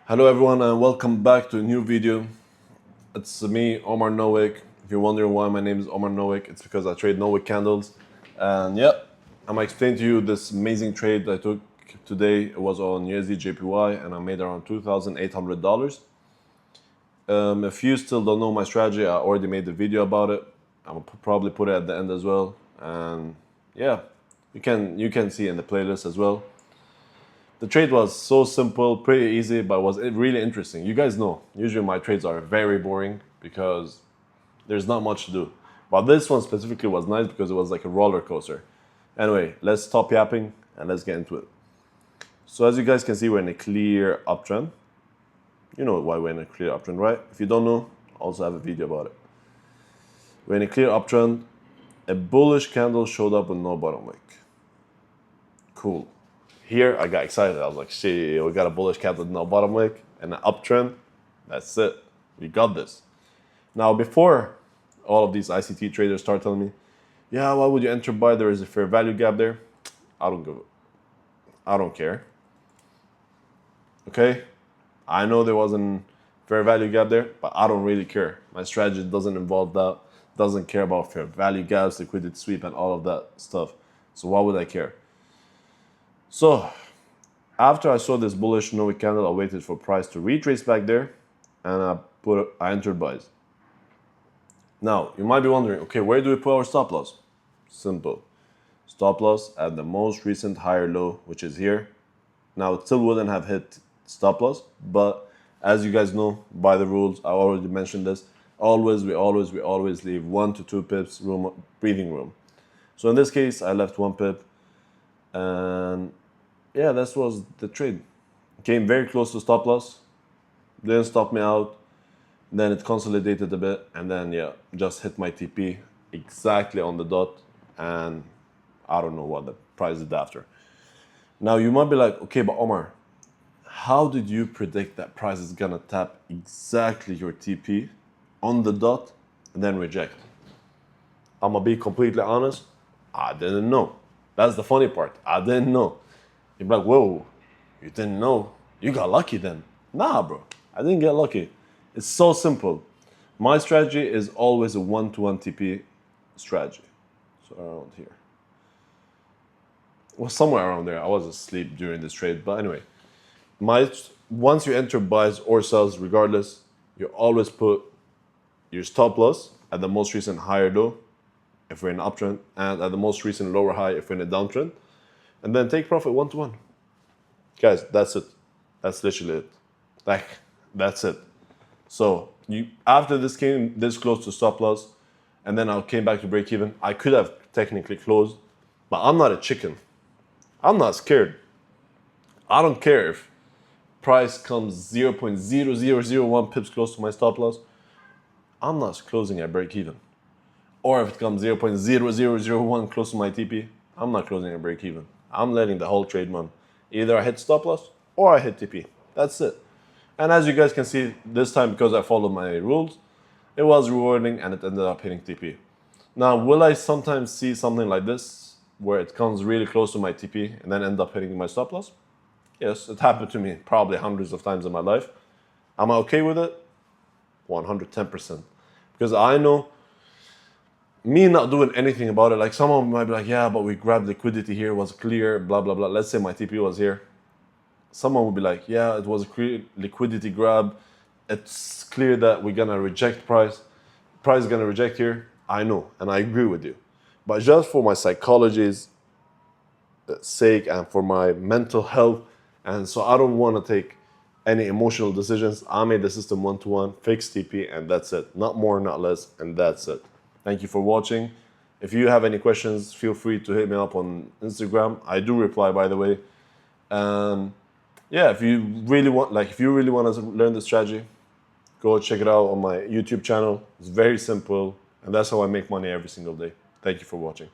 Hello everyone and welcome back to a new video. It's me, Omar Wick. If you're wondering why my name is Omar Wick, it's because I trade Wick candles. And yeah, I'm gonna explain to you this amazing trade I took today. It was on USDJPY and I made around $2,800. If you still don't know my strategy, I already made a video about it. I'll probably put it at the end as well. And yeah, you can see in the playlist as well. The trade was so simple, pretty easy, but was really interesting. You guys know, usually my trades are very boring because there's not much to do. But this one specifically was nice because it was like a roller coaster. Anyway, let's stop yapping and let's get into it. So as you guys can see, we're in a clear uptrend. You know why we're in a clear uptrend, right? If you don't know, I also have a video about it. We're in a clear uptrend. A bullish candle showed up with no bottom wick. Cool. Here, I got excited. I was like, shit, we got a bullish candle with no bottom wick and an uptrend. That's it. We got this. Now, before all of these ICT traders start telling me, yeah, why would you enter buy? There is a fair value gap there. I don't care. Okay? I know there wasn't fair value gap there, but I don't really care. My strategy doesn't involve that. Doesn't care about fair value gaps, liquidity sweep, and all of that stuff. So why would I care? So, after I saw this bullish no wick candle, I waited for price to retrace back there, and I entered buys. Now, you might be wondering, okay, where do we put our stop loss? Simple. Stop loss at the most recent higher low, which is here. Now, it still wouldn't have hit stop loss, but as you guys know, by the rules, I already mentioned this, we always leave 1 to 2 pips breathing room. So in this case, I left 1 pip, and yeah, that was the trade. Came very close to stop loss, didn't stop me out, then it consolidated a bit, and then yeah, just hit my TP exactly on the dot, and I don't know what the price did after. Now you might be like, okay, but Omar, how did you predict that price is gonna tap exactly your TP on the dot and then reject? I'm gonna be completely honest, I didn't know. That's the funny part. I didn't know. You're like, whoa, you didn't know? You got lucky then. Nah, bro, I didn't get lucky. It's so simple. My strategy is always a 1-to-1 TP strategy. So around here. Well, somewhere around there. I was asleep during this trade. But anyway, once you enter buys or sells, regardless, you always put your stop loss at the most recent higher low if we're in an uptrend, and at the most recent lower high if we're in a downtrend, and then take profit 1-to-1. Guys, that's it. That's literally it. Like, that's it. So after this came this close to stop loss, and then I came back to break even, I could have technically closed, but I'm not a chicken. I'm not scared. I don't care if price comes 0.0001 pips close to my stop loss. I'm not closing at break even. Or if it comes 0.0001 close to my TP, I'm not closing at break even. I'm letting the whole trade run. Either I hit stop loss or I hit TP. That's it. And as you guys can see, this time because I followed my rules, it was rewarding and it ended up hitting TP. Now, will I sometimes see something like this where it comes really close to my TP and then end up hitting my stop loss? Yes, it happened to me probably hundreds of times in my life. Am I okay with it? 110%. Because I know me not doing anything about it, like someone might be like, yeah, but we grabbed liquidity here, was clear, blah, blah, blah. Let's say my TP was here. Someone would be like, yeah, it was a clear liquidity grab. It's clear that we're gonna reject price. Price is gonna reject here. I know, and I agree with you. But just for my psychology's sake and for my mental health, and so I don't wanna take any emotional decisions, I made the system 1-to-1, fixed TP, and that's it. Not more, not less, and that's it. Thank you for watching. If you have any questions, feel free to hit me up on Instagram. I do reply, by the way. Yeah, if you really want to learn the strategy, go check it out on my YouTube channel. It's very simple, and that's how I make money every single day. Thank you for watching.